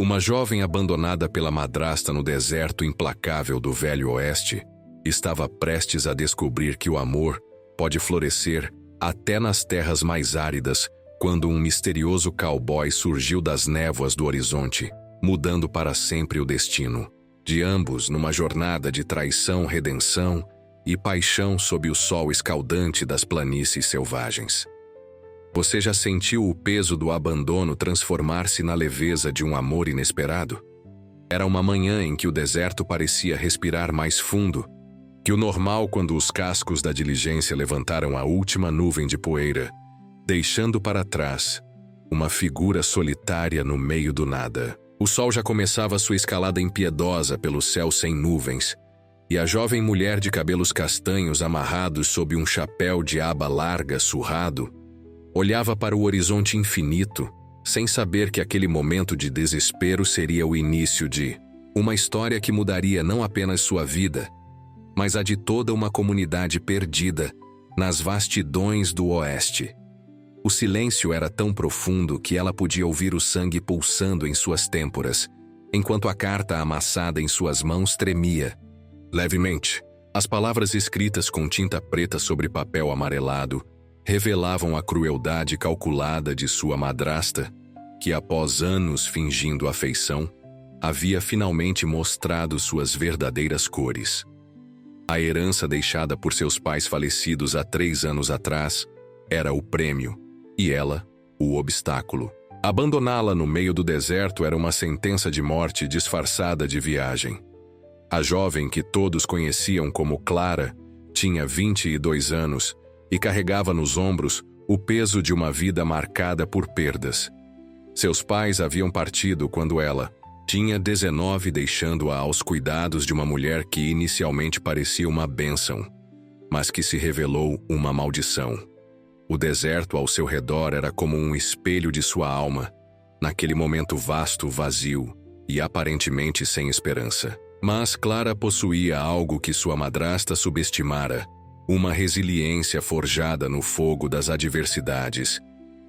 Uma jovem abandonada pela madrasta no deserto implacável do Velho Oeste estava prestes a descobrir que o amor pode florescer até nas terras mais áridas quando um misterioso cowboy surgiu das névoas do horizonte, mudando para sempre o destino de ambos numa jornada de traição, redenção e paixão sob o sol escaldante das planícies selvagens. Você já sentiu o peso do abandono transformar-se na leveza de um amor inesperado? Era uma manhã em que o deserto parecia respirar mais fundo que o normal quando os cascos da diligência levantaram a última nuvem de poeira, deixando para trás uma figura solitária no meio do nada. O sol já começava sua escalada impiedosa pelo céu sem nuvens, e a jovem mulher de cabelos castanhos amarrados sob um chapéu de aba larga surrado olhava para o horizonte infinito, sem saber que aquele momento de desespero seria o início de uma história que mudaria não apenas sua vida, mas a de toda uma comunidade perdida nas vastidões do Oeste. O silêncio era tão profundo que ela podia ouvir o sangue pulsando em suas têmporas, enquanto a carta amassada em suas mãos tremia levemente. As palavras escritas com tinta preta sobre papel amarelado revelavam a crueldade calculada de sua madrasta, que após anos fingindo afeição, havia finalmente mostrado suas verdadeiras cores. A herança deixada por seus pais falecidos há 3 anos atrás era o prêmio, e ela, o obstáculo. Abandoná-la no meio do deserto era uma sentença de morte disfarçada de viagem. A jovem que todos conheciam como Clara tinha 22 anos e carregava nos ombros o peso de uma vida marcada por perdas. Seus pais haviam partido quando ela tinha 19, deixando-a aos cuidados de uma mulher que inicialmente parecia uma bênção, mas que se revelou uma maldição. O deserto ao seu redor era como um espelho de sua alma, naquele momento vasto, vazio e aparentemente sem esperança. Mas Clara possuía algo que sua madrasta subestimara: uma resiliência forjada no fogo das adversidades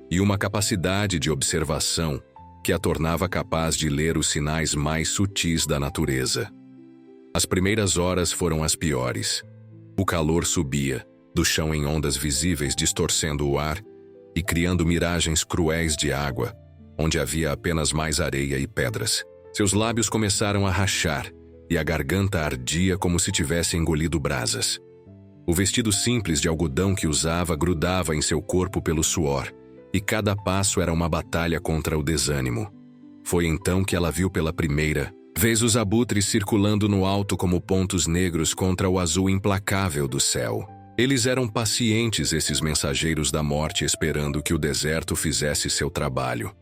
e uma capacidade de observação que a tornava capaz de ler os sinais mais sutis da natureza. As primeiras horas foram as piores. O calor subia, do chão em ondas visíveis distorcendo o ar e criando miragens cruéis de água, onde havia apenas mais areia e pedras. Seus lábios começaram a rachar e a garganta ardia como se tivesse engolido brasas. O vestido simples de algodão que usava grudava em seu corpo pelo suor, e cada passo era uma batalha contra o desânimo. Foi então que ela viu pela primeira vez os abutres circulando no alto como pontos negros contra o azul implacável do céu. Eles eram pacientes, esses mensageiros da morte, esperando que o deserto fizesse seu trabalho.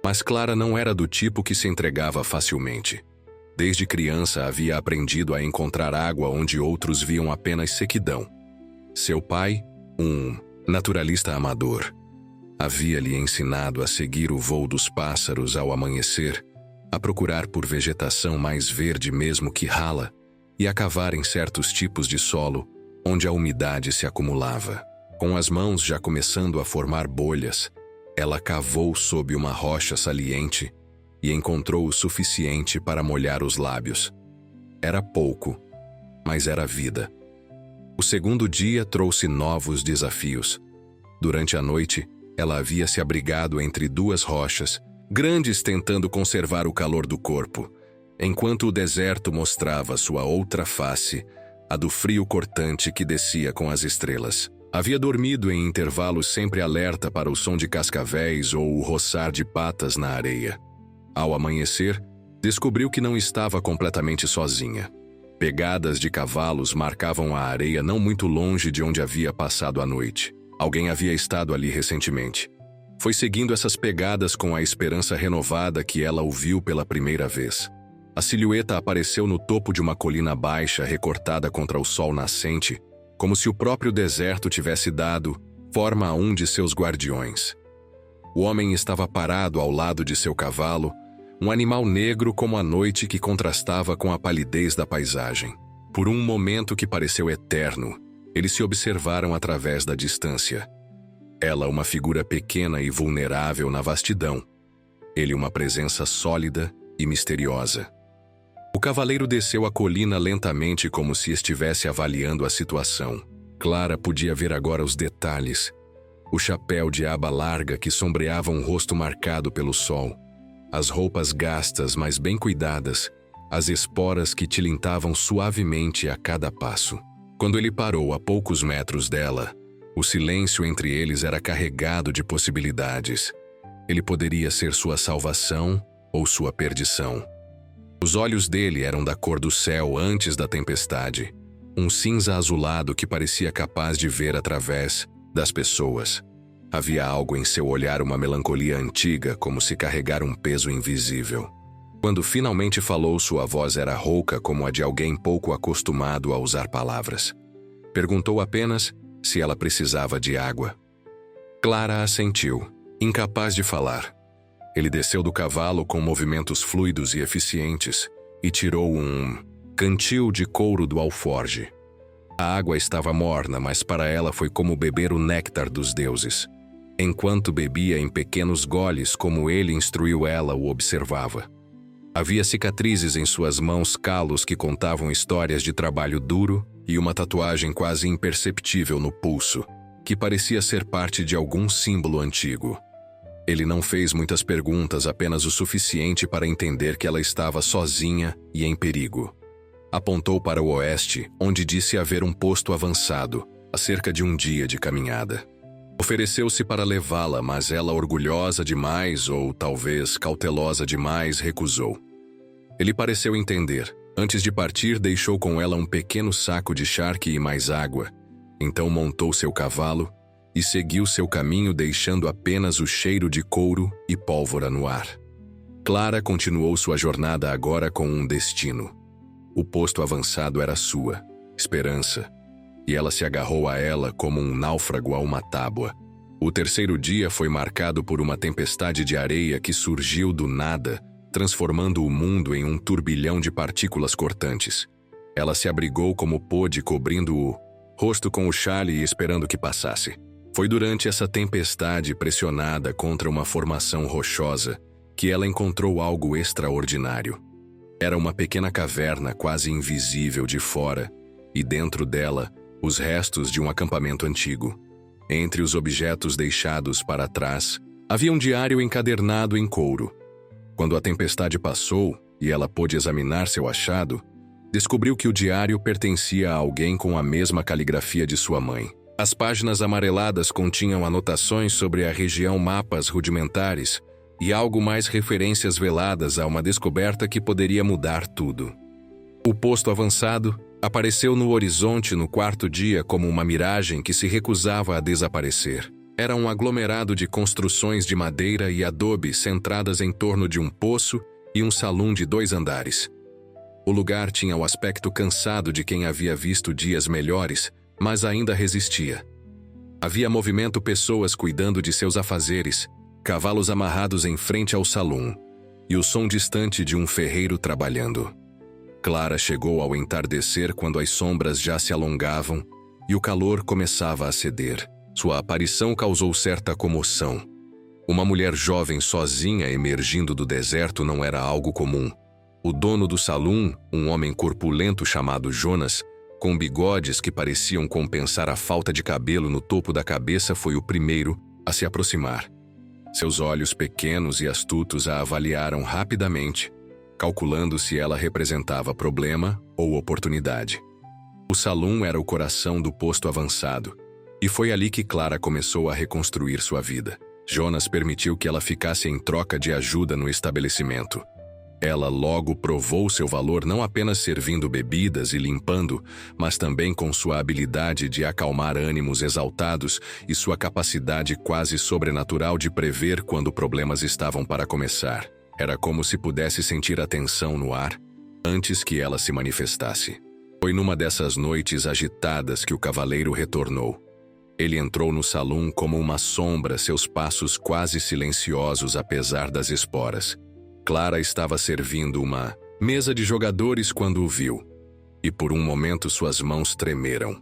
Mas Clara não era do tipo que se entregava facilmente. Desde criança havia aprendido a encontrar água onde outros viam apenas sequidão. Seu pai, um naturalista amador, havia-lhe ensinado a seguir o voo dos pássaros ao amanhecer, a procurar por vegetação mais verde mesmo que rala e a cavar em certos tipos de solo onde a umidade se acumulava. Com as mãos já começando a formar bolhas, ela cavou sob uma rocha saliente e encontrou o suficiente para molhar os lábios. Era pouco, mas era vida. O segundo dia trouxe novos desafios. Durante a noite, ela havia se abrigado entre 2 rochas, grandes tentando conservar o calor do corpo, enquanto o deserto mostrava sua outra face, a do frio cortante que descia com as estrelas. Havia dormido em intervalos sempre alerta para o som de cascavéis ou o roçar de patas na areia. Ao amanhecer, descobriu que não estava completamente sozinha. Pegadas de cavalos marcavam a areia não muito longe de onde havia passado a noite. Alguém havia estado ali recentemente. Foi seguindo essas pegadas com a esperança renovada que ela o viu pela primeira vez. A silhueta apareceu no topo de uma colina baixa recortada contra o sol nascente, como se o próprio deserto tivesse dado forma a um de seus guardiões. O homem estava parado ao lado de seu cavalo, um animal negro como a noite que contrastava com a palidez da paisagem. Por um momento que pareceu eterno, eles se observaram através da distância. Ela uma figura pequena e vulnerável na vastidão. Ele uma presença sólida e misteriosa. O cavaleiro desceu a colina lentamente como se estivesse avaliando a situação. Clara podia ver agora os detalhes. O chapéu de aba larga que sombreava um rosto marcado pelo sol. As roupas gastas, mas bem cuidadas. As esporas que tilintavam suavemente a cada passo. Quando ele parou a poucos metros dela, o silêncio entre eles era carregado de possibilidades. Ele poderia ser sua salvação ou sua perdição. Os olhos dele eram da cor do céu antes da tempestade, um cinza azulado que parecia capaz de ver através das pessoas. Havia algo em seu olhar, uma melancolia antiga, como se carregar um peso invisível. Quando finalmente falou, sua voz era rouca como a de alguém pouco acostumado a usar palavras. Perguntou apenas se ela precisava de água. Clara assentiu, incapaz de falar. Ele desceu do cavalo com movimentos fluidos e eficientes e tirou um cantil de couro do alforge. A água estava morna, mas para ela foi como beber o néctar dos deuses. Enquanto bebia em pequenos goles, como ele instruiu, ela o observava. Havia cicatrizes em suas mãos, calos que contavam histórias de trabalho duro e uma tatuagem quase imperceptível no pulso, que parecia ser parte de algum símbolo antigo. Ele não fez muitas perguntas, apenas o suficiente para entender que ela estava sozinha e em perigo. Apontou para o oeste, onde disse haver um posto avançado, a cerca de um dia de caminhada. Ofereceu-se para levá-la, mas ela, orgulhosa demais ou talvez cautelosa demais, recusou. Ele pareceu entender. Antes de partir, deixou com ela um pequeno saco de charque e mais água. Então montou seu cavalo e seguiu seu caminho, deixando apenas o cheiro de couro e pólvora no ar. Clara continuou sua jornada agora com um destino. O posto avançado era sua, esperança, e ela se agarrou a ela como um náufrago a uma tábua. O terceiro dia foi marcado por uma tempestade de areia que surgiu do nada, transformando o mundo em um turbilhão de partículas cortantes. Ela se abrigou como pôde, cobrindo o rosto com o chale e esperando que passasse. Foi durante essa tempestade, pressionada contra uma formação rochosa, que ela encontrou algo extraordinário. Era uma pequena caverna quase invisível de fora, e dentro dela, os restos de um acampamento antigo. Entre os objetos deixados para trás, havia um diário encadernado em couro. Quando a tempestade passou e ela pôde examinar seu achado, descobriu que o diário pertencia a alguém com a mesma caligrafia de sua mãe. As páginas amareladas continham anotações sobre a região, mapas rudimentares e algo mais, referências veladas a uma descoberta que poderia mudar tudo. O posto avançado apareceu no horizonte no quarto dia como uma miragem que se recusava a desaparecer. Era um aglomerado de construções de madeira e adobe centradas em torno de um poço e um salão de 2 andares. O lugar tinha o aspecto cansado de quem havia visto dias melhores, mas ainda resistia. Havia movimento, pessoas cuidando de seus afazeres, cavalos amarrados em frente ao salão, e o som distante de um ferreiro trabalhando. Clara chegou ao entardecer, quando as sombras já se alongavam e o calor começava a ceder. Sua aparição causou certa comoção. Uma mulher jovem sozinha emergindo do deserto não era algo comum. O dono do salão, um homem corpulento chamado Jonas, com bigodes que pareciam compensar a falta de cabelo no topo da cabeça, foi o primeiro a se aproximar. Seus olhos pequenos e astutos a avaliaram rapidamente, calculando se ela representava problema ou oportunidade. O salão era o coração do posto avançado, e foi ali que Clara começou a reconstruir sua vida. Jonas permitiu que ela ficasse em troca de ajuda no estabelecimento. Ela logo provou seu valor, não apenas servindo bebidas e limpando, mas também com sua habilidade de acalmar ânimos exaltados e sua capacidade quase sobrenatural de prever quando problemas estavam para começar. Era como se pudesse sentir a tensão no ar antes que ela se manifestasse. Foi numa dessas noites agitadas que o cavaleiro retornou. Ele entrou no salão como uma sombra, seus passos quase silenciosos apesar das esporas. Clara estava servindo uma mesa de jogadores quando o viu, e por um momento suas mãos tremeram.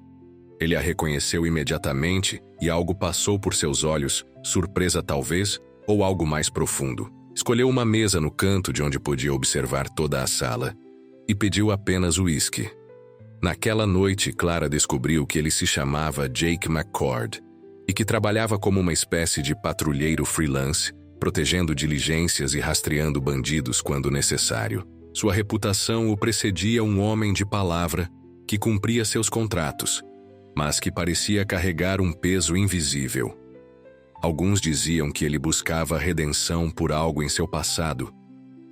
Ele a reconheceu imediatamente e algo passou por seus olhos, surpresa talvez, ou algo mais profundo. Escolheu uma mesa no canto de onde podia observar toda a sala e pediu apenas uísque. Naquela noite, Clara descobriu que ele se chamava Jake McCord e que trabalhava como uma espécie de patrulheiro freelance, protegendo diligências e rastreando bandidos quando necessário. Sua reputação o precedia um homem de palavra que cumpria seus contratos, mas que parecia carregar um peso invisível. Alguns diziam que ele buscava redenção por algo em seu passado,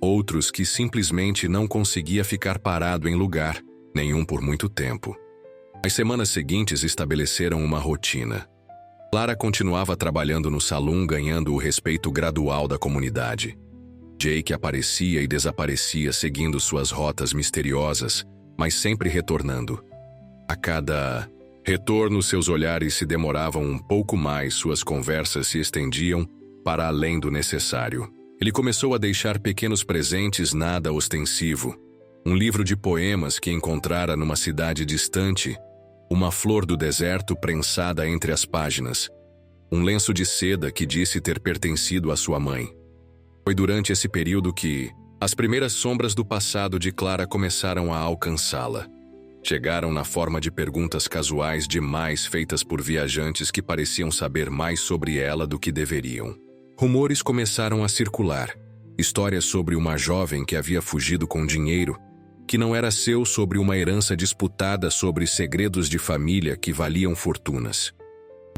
outros que simplesmente não conseguia ficar parado em lugar nenhum por muito tempo. As semanas seguintes estabeleceram uma rotina. Clara continuava trabalhando no salão, ganhando o respeito gradual da comunidade. Jake aparecia e desaparecia seguindo suas rotas misteriosas, mas sempre retornando. A cada retorno, seus olhares se demoravam um pouco mais, suas conversas se estendiam para além do necessário. Ele começou a deixar pequenos presentes nada ostensivo. Um livro de poemas que encontrara numa cidade distante, uma flor do deserto prensada entre as páginas, um lenço de seda que disse ter pertencido à sua mãe. Foi durante esse período que as primeiras sombras do passado de Clara começaram a alcançá-la. Chegaram na forma de perguntas casuais demais feitas por viajantes que pareciam saber mais sobre ela do que deveriam. Rumores começaram a circular. Histórias sobre uma jovem que havia fugido com dinheiro, que não era seu, sobre uma herança disputada, sobre segredos de família que valiam fortunas.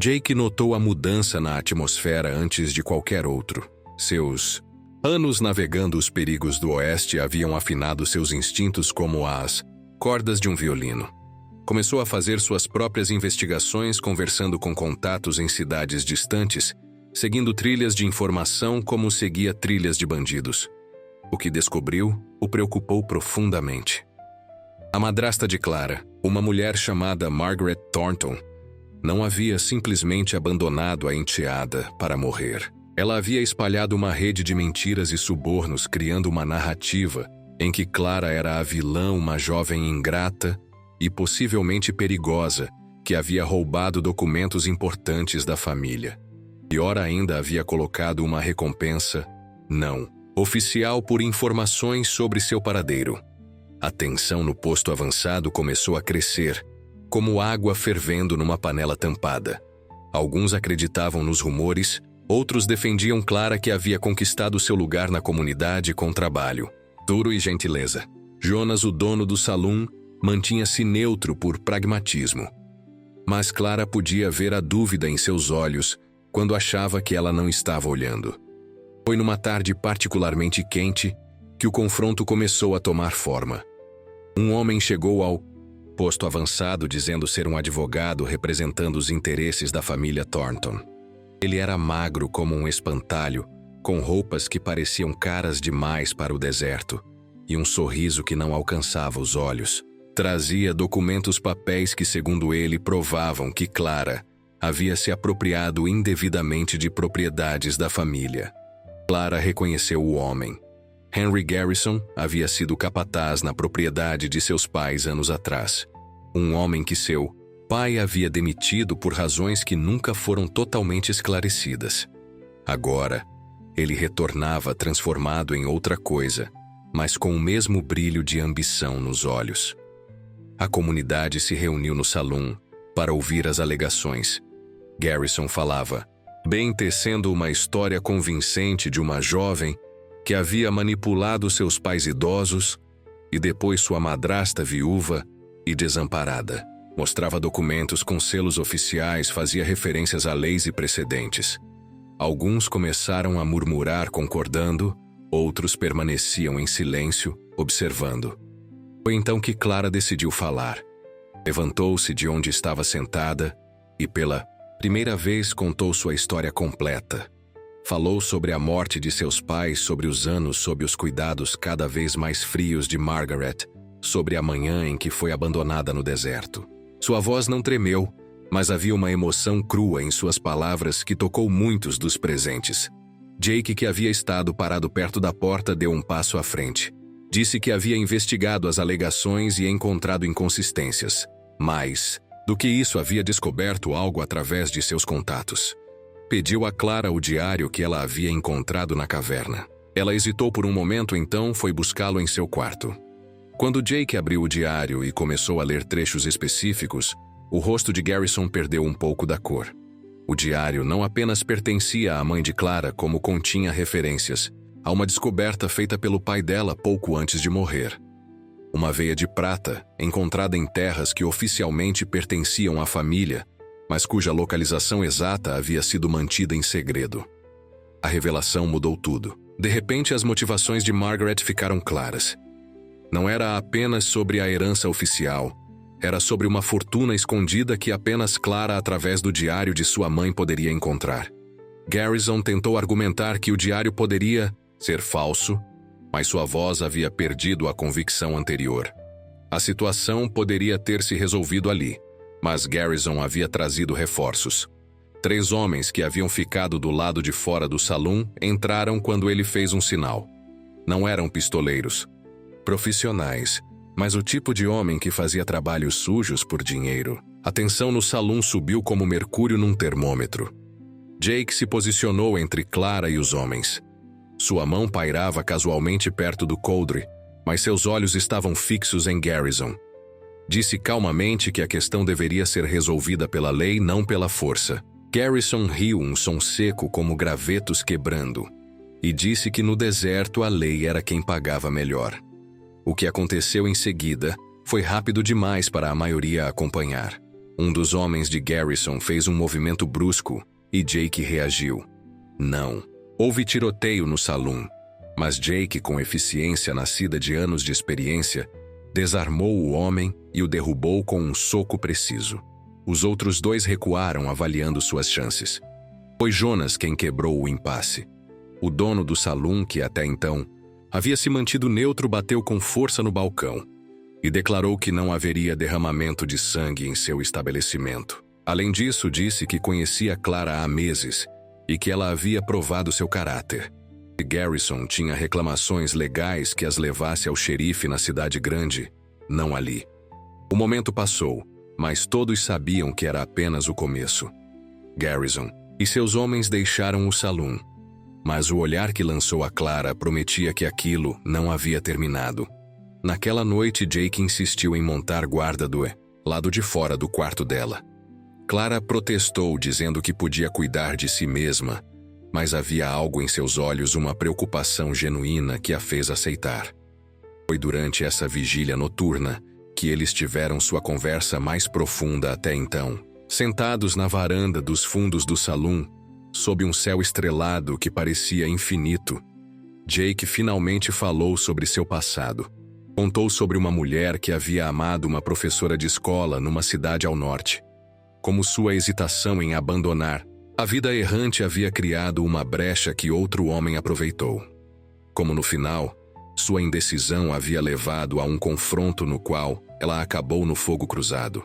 Jake notou a mudança na atmosfera antes de qualquer outro. Seus anos navegando os perigos do Oeste haviam afinado seus instintos como as cordas de um violino. Começou a fazer suas próprias investigações, conversando com contatos em cidades distantes, seguindo trilhas de informação como seguia trilhas de bandidos. O que descobriu o preocupou profundamente. A madrasta de Clara, uma mulher chamada Margaret Thornton, não havia simplesmente abandonado a enteada para morrer. Ela havia espalhado uma rede de mentiras e subornos, criando uma narrativa em que Clara era a vilã, uma jovem ingrata e possivelmente perigosa que havia roubado documentos importantes da família. Pior ainda, havia colocado uma recompensa não oficial por informações sobre seu paradeiro. A tensão no posto avançado começou a crescer, como água fervendo numa panela tampada. Alguns acreditavam nos rumores, outros defendiam Clara, que havia conquistado seu lugar na comunidade com trabalho, duro e gentileza. Jonas, o dono do salão, mantinha-se neutro por pragmatismo. Mas Clara podia ver a dúvida em seus olhos quando achava que ela não estava olhando. Foi numa tarde particularmente quente que o confronto começou a tomar forma. Um homem chegou ao posto avançado dizendo ser um advogado representando os interesses da família Thornton. Ele era magro como um espantalho, com roupas que pareciam caras demais para o deserto e um sorriso que não alcançava os olhos. Trazia documentos, papéis que, segundo ele, provavam que Clara havia se apropriado indevidamente de propriedades da família. Clara reconheceu o homem. Henry Garrison havia sido capataz na propriedade de seus pais anos atrás. Um homem que seu pai havia demitido por razões que nunca foram totalmente esclarecidas. Agora, ele retornava transformado em outra coisa, mas com o mesmo brilho de ambição nos olhos. A comunidade se reuniu no salão para ouvir as alegações. Garrison falava, bem tecendo uma história convincente de uma jovem que havia manipulado seus pais idosos e depois sua madrasta viúva e desamparada. Mostrava documentos com selos oficiais, fazia referências a leis e precedentes. Alguns começaram a murmurar concordando, outros permaneciam em silêncio, observando. Foi então que Clara decidiu falar. Levantou-se de onde estava sentada e, pela primeira vez, contou sua história completa. Falou sobre a morte de seus pais, sobre os anos sob os cuidados cada vez mais frios de Margaret, sobre a manhã em que foi abandonada no deserto. Sua voz não tremeu, mas havia uma emoção crua em suas palavras que tocou muitos dos presentes. Jake, que havia estado parado perto da porta, deu um passo à frente. Disse que havia investigado as alegações e encontrado inconsistências. Mais do que isso, havia descoberto algo através de seus contatos. Pediu a Clara o diário que ela havia encontrado na caverna. Ela hesitou por um momento, então foi buscá-lo em seu quarto. Quando Jake abriu o diário e começou a ler trechos específicos, o rosto de Garrison perdeu um pouco da cor. O diário não apenas pertencia à mãe de Clara, como continha referências a uma descoberta feita pelo pai dela pouco antes de morrer. Uma veia de prata, encontrada em terras que oficialmente pertenciam à família, mas cuja localização exata havia sido mantida em segredo. A revelação mudou tudo. De repente, as motivações de Margaret ficaram claras. Não era apenas sobre a herança oficial, era sobre uma fortuna escondida que apenas Clara, através do diário de sua mãe, poderia encontrar. Garrison tentou argumentar que o diário poderia ser falso, mas sua voz havia perdido a convicção anterior. A situação poderia ter se resolvido ali, mas Garrison havia trazido reforços. 3 homens que haviam ficado do lado de fora do salão entraram quando ele fez um sinal. Não eram pistoleiros, profissionais, mas o tipo de homem que fazia trabalhos sujos por dinheiro. A tensão no salão subiu como mercúrio num termômetro. Jake se posicionou entre Clara e os homens. Sua mão pairava casualmente perto do coldre, mas seus olhos estavam fixos em Garrison. Disse calmamente que a questão deveria ser resolvida pela lei, não pela força. Garrison riu, um som seco como gravetos quebrando, e disse que no deserto a lei era quem pagava melhor. O que aconteceu em seguida foi rápido demais para a maioria acompanhar. Um dos homens de Garrison fez um movimento brusco e Jake reagiu. Não. Houve tiroteio no salão, mas Jake, com eficiência nascida de anos de experiência, desarmou o homem e o derrubou com um soco preciso. Os outros 2 recuaram, avaliando suas chances. Foi Jonas quem quebrou o impasse. O dono do salão, que até então havia se mantido neutro, bateu com força no balcão e declarou que não haveria derramamento de sangue em seu estabelecimento. Além disso, disse que conhecia Clara há meses e que ela havia provado seu caráter. E Garrison tinha reclamações legais que as levasse ao xerife na cidade grande, não ali. O momento passou, mas todos sabiam que era apenas o começo. Garrison e seus homens deixaram o salão, mas o olhar que lançou a Clara prometia que aquilo não havia terminado. Naquela noite, Jake insistiu em montar guarda do lado de fora do quarto dela. Clara protestou, dizendo que podia cuidar de si mesma, mas havia algo em seus olhos, uma preocupação genuína que a fez aceitar. Foi durante essa vigília noturna que eles tiveram sua conversa mais profunda até então, sentados na varanda dos fundos do salão, sob um céu estrelado que parecia infinito. Jake finalmente falou sobre seu passado. Contou sobre uma mulher que havia amado uma professora de escola numa cidade ao norte. Como sua hesitação em abandonar a vida errante havia criado uma brecha que outro homem aproveitou. Como no final, sua indecisão havia levado a um confronto no qual ela acabou no fogo cruzado.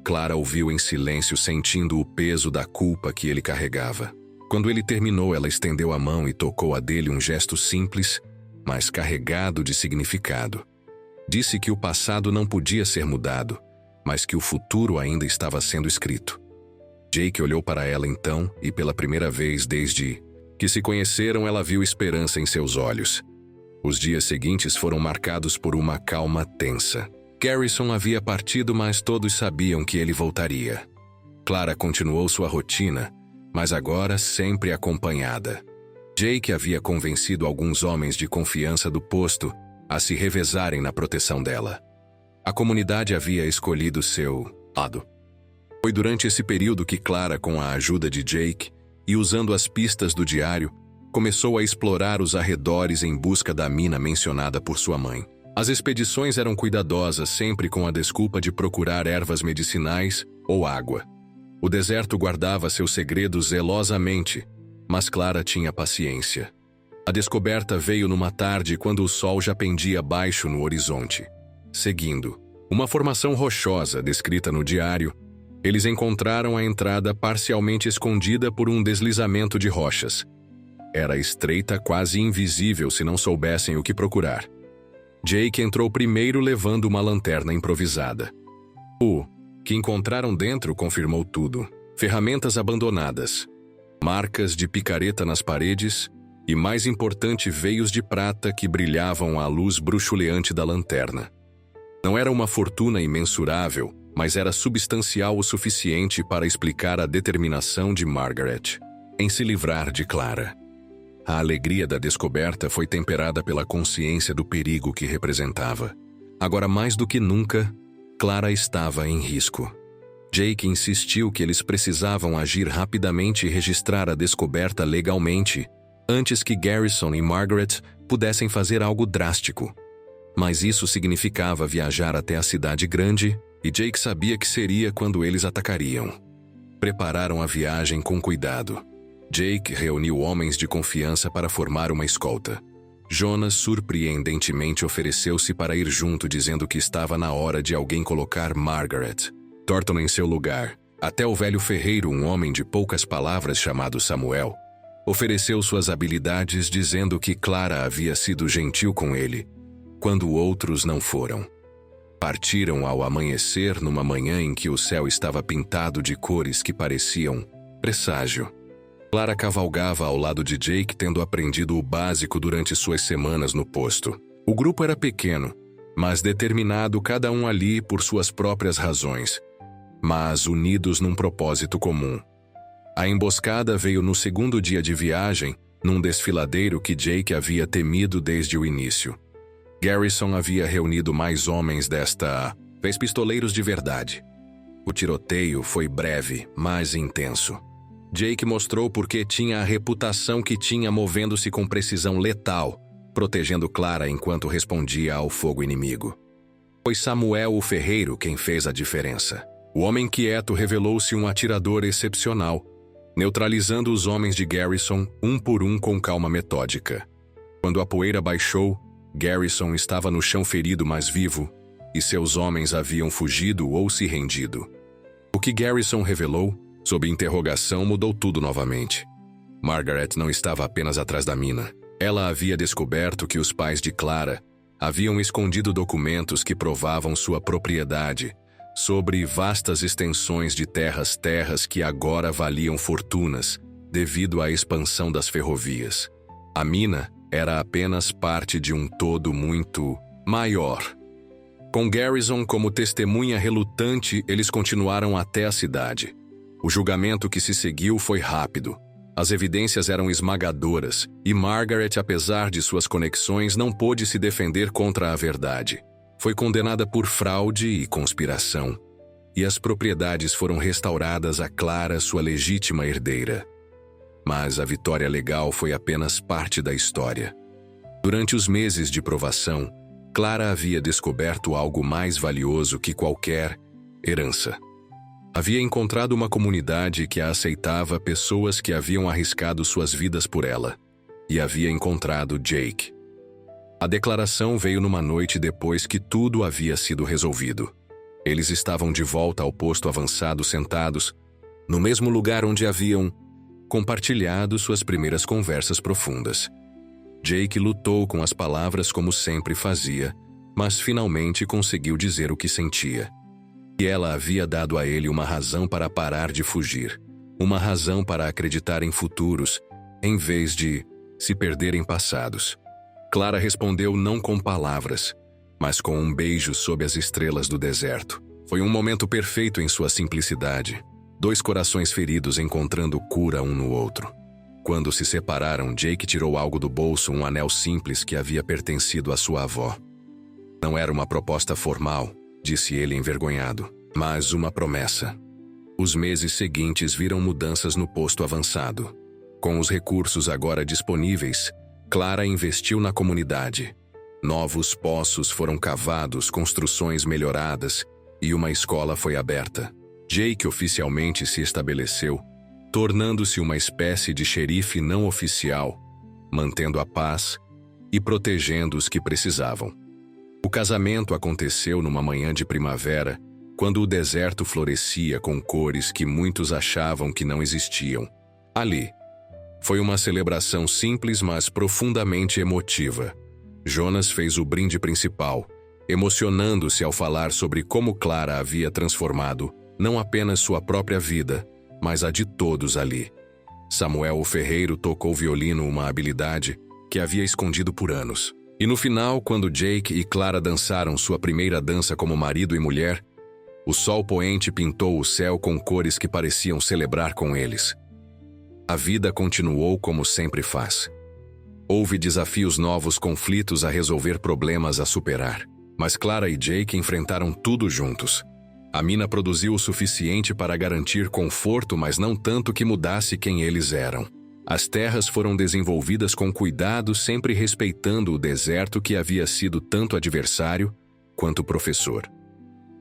Clara ouviu em silêncio, sentindo o peso da culpa que ele carregava. Quando ele terminou, ela estendeu a mão e tocou a dele, um gesto simples, mas carregado de significado. Disse que o passado não podia ser mudado, mas que o futuro ainda estava sendo escrito. Jake olhou para ela então, e pela primeira vez desde que se conheceram, ela viu esperança em seus olhos. Os dias seguintes foram marcados por uma calma tensa. Garrison havia partido, mas todos sabiam que ele voltaria. Clara continuou sua rotina, mas agora sempre acompanhada. Jake havia convencido alguns homens de confiança do posto a se revezarem na proteção dela. A comunidade havia escolhido seu lado. Foi durante esse período que Clara, com a ajuda de Jake e usando as pistas do diário, começou a explorar os arredores em busca da mina mencionada por sua mãe. As expedições eram cuidadosas, sempre com a desculpa de procurar ervas medicinais ou água. O deserto guardava seus segredos zelosamente, mas Clara tinha paciência. A descoberta veio numa tarde quando o sol já pendia baixo no horizonte. Seguindo uma formação rochosa descrita no diário, eles encontraram a entrada parcialmente escondida por um deslizamento de rochas. Era estreita, quase invisível se não soubessem o que procurar. Jake entrou primeiro levando uma lanterna improvisada. O que encontraram dentro confirmou tudo. Ferramentas abandonadas, marcas de picareta nas paredes e, mais importante, veios de prata que brilhavam à luz bruxuleante da lanterna. Não era uma fortuna imensurável, mas era substancial o suficiente para explicar a determinação de Margaret em se livrar de Clara. A alegria da descoberta foi temperada pela consciência do perigo que representava. Agora, mais do que nunca, Clara estava em risco. Jake insistiu que eles precisavam agir rapidamente e registrar a descoberta legalmente, antes que Garrison e Margaret pudessem fazer algo drástico. Mas isso significava viajar até a cidade grande, e Jake sabia que seria quando eles atacariam. Prepararam a viagem com cuidado. Jake reuniu homens de confiança para formar uma escolta. Jonas surpreendentemente ofereceu-se para ir junto, dizendo que estava na hora de alguém colocar Margaret Thornton em seu lugar. Até o velho ferreiro, um homem de poucas palavras chamado Samuel, ofereceu suas habilidades, dizendo que Clara havia sido gentil com ele, quando outros não foram. Partiram ao amanhecer numa manhã em que o céu estava pintado de cores que pareciam presságio. Clara cavalgava ao lado de Jake, tendo aprendido o básico durante suas semanas no posto. O grupo era pequeno, mas determinado, cada um ali por suas próprias razões, mas unidos num propósito comum. A emboscada veio no segundo dia de viagem, num desfiladeiro que Jake havia temido desde o início. Garrison havia reunido mais homens desta vez, pistoleiros de verdade. O tiroteio foi breve, mas intenso. Jake mostrou por que tinha a reputação que tinha, movendo-se com precisão letal, protegendo Clara enquanto respondia ao fogo inimigo. Foi Samuel, o ferreiro, quem fez a diferença. O homem quieto revelou-se um atirador excepcional, neutralizando os homens de Garrison um por um com calma metódica. Quando a poeira baixou, Garrison estava no chão ferido, mas vivo, e seus homens haviam fugido ou se rendido. O que Garrison revelou, sob interrogação, mudou tudo novamente. Margaret não estava apenas atrás da mina. Ela havia descoberto que os pais de Clara haviam escondido documentos que provavam sua propriedade sobre vastas extensões de terras que agora valiam fortunas devido à expansão das ferrovias. A mina era apenas parte de um todo muito maior. Com Garrison como testemunha relutante, eles continuaram até a cidade. O julgamento que se seguiu foi rápido. As evidências eram esmagadoras, e Margaret, apesar de suas conexões, não pôde se defender contra a verdade. Foi condenada por fraude e conspiração, e as propriedades foram restauradas a Clara, sua legítima herdeira. Mas a vitória legal foi apenas parte da história. Durante os meses de provação, Clara havia descoberto algo mais valioso que qualquer herança. Havia encontrado uma comunidade que a aceitava, pessoas que haviam arriscado suas vidas por ela, e havia encontrado Jake. A declaração veio numa noite depois que tudo havia sido resolvido. Eles estavam de volta ao posto avançado, sentados no mesmo lugar onde haviam compartilhado suas primeiras conversas profundas. Jake lutou com as palavras como sempre fazia, mas finalmente conseguiu dizer o que sentia. E ela havia dado a ele uma razão para parar de fugir, uma razão para acreditar em futuros, em vez de se perder em passados. Clara respondeu não com palavras, mas com um beijo sob as estrelas do deserto. Foi um momento perfeito em sua simplicidade. Dois corações feridos encontrando cura um no outro. Quando se separaram, Jake tirou algo do bolso, um anel simples que havia pertencido à sua avó. Não era uma proposta formal, disse ele envergonhado, mas uma promessa. Os meses seguintes viram mudanças no posto avançado. Com os recursos agora disponíveis, Clara investiu na comunidade. Novos poços foram cavados, construções melhoradas e uma escola foi aberta. Jake oficialmente se estabeleceu, tornando-se uma espécie de xerife não oficial, mantendo a paz e protegendo os que precisavam. O casamento aconteceu numa manhã de primavera, quando o deserto florescia com cores que muitos achavam que não existiam. Ali, foi uma celebração simples, mas profundamente emotiva. Jonas fez o brinde principal, emocionando-se ao falar sobre como Clara havia transformado não apenas sua própria vida, mas a de todos ali. Samuel o ferreiro tocou violino, uma habilidade que havia escondido por anos. E no final, quando Jake e Clara dançaram sua primeira dança como marido e mulher, o sol poente pintou o céu com cores que pareciam celebrar com eles. A vida continuou como sempre faz. Houve desafios novos, conflitos a resolver, problemas a superar. Mas Clara e Jake enfrentaram tudo juntos. A mina produziu o suficiente para garantir conforto, mas não tanto que mudasse quem eles eram. As terras foram desenvolvidas com cuidado, sempre respeitando o deserto que havia sido tanto adversário quanto professor.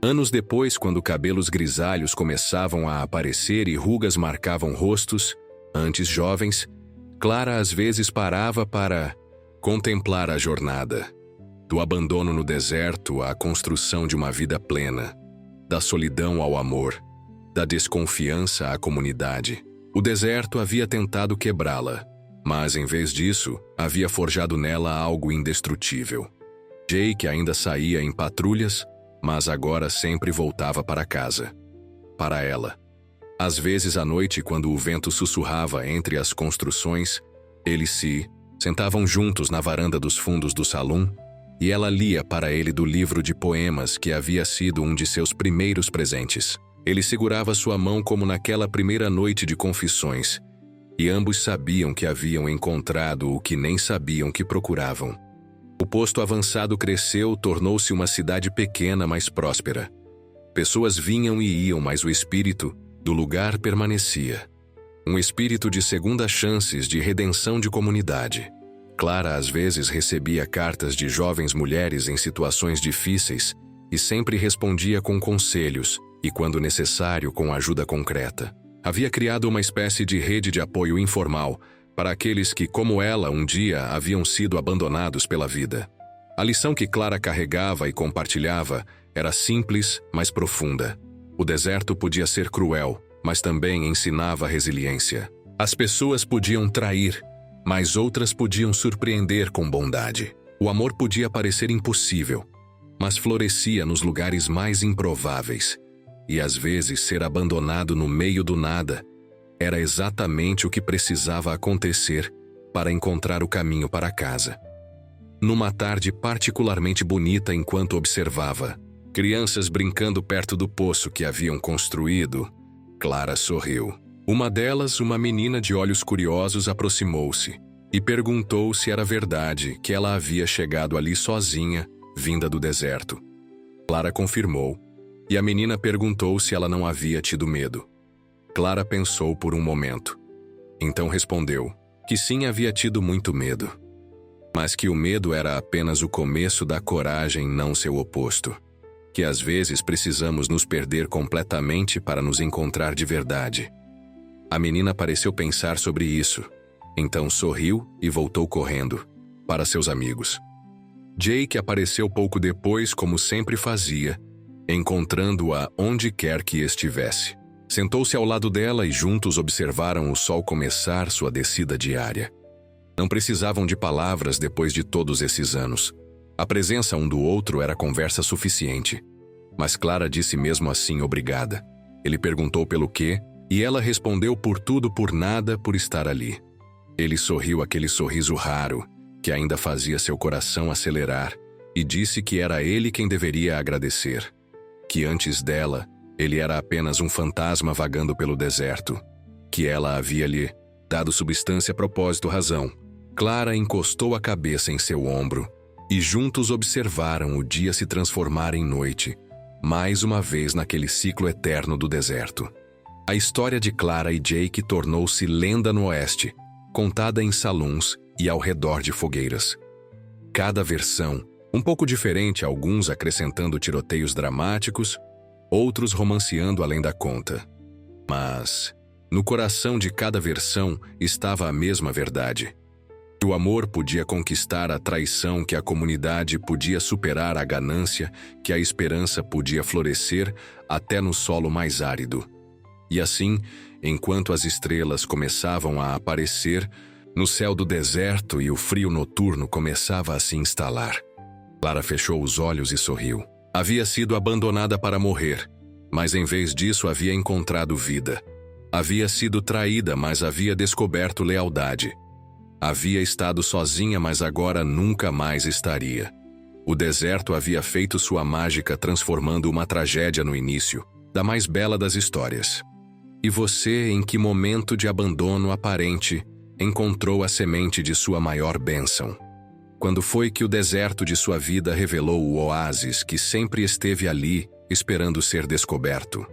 Anos depois, quando cabelos grisalhos começavam a aparecer e rugas marcavam rostos, antes jovens, Clara às vezes parava para contemplar a jornada. Do abandono no deserto à construção de uma vida plena. Da solidão ao amor. Da desconfiança à comunidade. O deserto havia tentado quebrá-la, mas em vez disso, havia forjado nela algo indestrutível. Jake ainda saía em patrulhas, mas agora sempre voltava para casa. Para ela. Às vezes à noite, quando o vento sussurrava entre as construções, eles se sentavam juntos na varanda dos fundos do salão, e ela lia para ele do livro de poemas que havia sido um de seus primeiros presentes. Ele segurava sua mão como naquela primeira noite de confissões, e ambos sabiam que haviam encontrado o que nem sabiam que procuravam. O posto avançado cresceu, tornou-se uma cidade pequena, mas próspera. Pessoas vinham e iam, mas o espírito do lugar permanecia. Um espírito de segundas chances, de redenção, de comunidade. Clara às vezes recebia cartas de jovens mulheres em situações difíceis e sempre respondia com conselhos e, quando necessário, com ajuda concreta. Havia criado uma espécie de rede de apoio informal para aqueles que, como ela, um dia haviam sido abandonados pela vida. A lição que Clara carregava e compartilhava era simples, mas profunda. O deserto podia ser cruel, mas também ensinava resiliência. As pessoas podiam trair, mas outras podiam surpreender com bondade. O amor podia parecer impossível, mas florescia nos lugares mais improváveis. E às vezes ser abandonado no meio do nada era exatamente o que precisava acontecer para encontrar o caminho para casa. Numa tarde particularmente bonita, enquanto observava crianças brincando perto do poço que haviam construído, Clara sorriu. Uma delas, uma menina de olhos curiosos, aproximou-se e perguntou se era verdade que ela havia chegado ali sozinha, vinda do deserto. Clara confirmou, e a menina perguntou se ela não havia tido medo. Clara pensou por um momento. Então respondeu que sim, havia tido muito medo, mas que o medo era apenas o começo da coragem, não seu oposto. Que às vezes precisamos nos perder completamente para nos encontrar de verdade. A menina pareceu pensar sobre isso, então sorriu e voltou correndo para seus amigos. Jake apareceu pouco depois, como sempre fazia, encontrando-a onde quer que estivesse. Sentou-se ao lado dela e juntos observaram o sol começar sua descida diária. Não precisavam de palavras depois de todos esses anos. A presença um do outro era conversa suficiente. Mas Clara disse mesmo assim obrigada. Ele perguntou pelo quê, e ela respondeu por tudo, por nada, por estar ali. Ele sorriu, aquele sorriso raro, que ainda fazia seu coração acelerar, e disse que era ele quem deveria agradecer. Que antes dela, ele era apenas um fantasma vagando pelo deserto. Que ela havia lhe dado substância, propósito, razão. Clara encostou a cabeça em seu ombro, e juntos observaram o dia se transformar em noite, mais uma vez naquele ciclo eterno do deserto. A história de Clara e Jake tornou-se lenda no oeste, contada em salões e ao redor de fogueiras. Cada versão, um pouco diferente, alguns acrescentando tiroteios dramáticos, outros romanceando além da conta. Mas, no coração de cada versão estava a mesma verdade. Que o amor podia conquistar a traição, que a comunidade podia superar a ganância, que a esperança podia florescer até no solo mais árido. E assim, enquanto as estrelas começavam a aparecer no céu do deserto e o frio noturno começava a se instalar, Clara fechou os olhos e sorriu. Havia sido abandonada para morrer, mas em vez disso havia encontrado vida. Havia sido traída, mas havia descoberto lealdade. Havia estado sozinha, mas agora nunca mais estaria. O deserto havia feito sua mágica, transformando uma tragédia no início da mais bela das histórias. E você, em que momento de abandono aparente, encontrou a semente de sua maior bênção? Quando foi que o deserto de sua vida revelou o oásis que sempre esteve ali, esperando ser descoberto?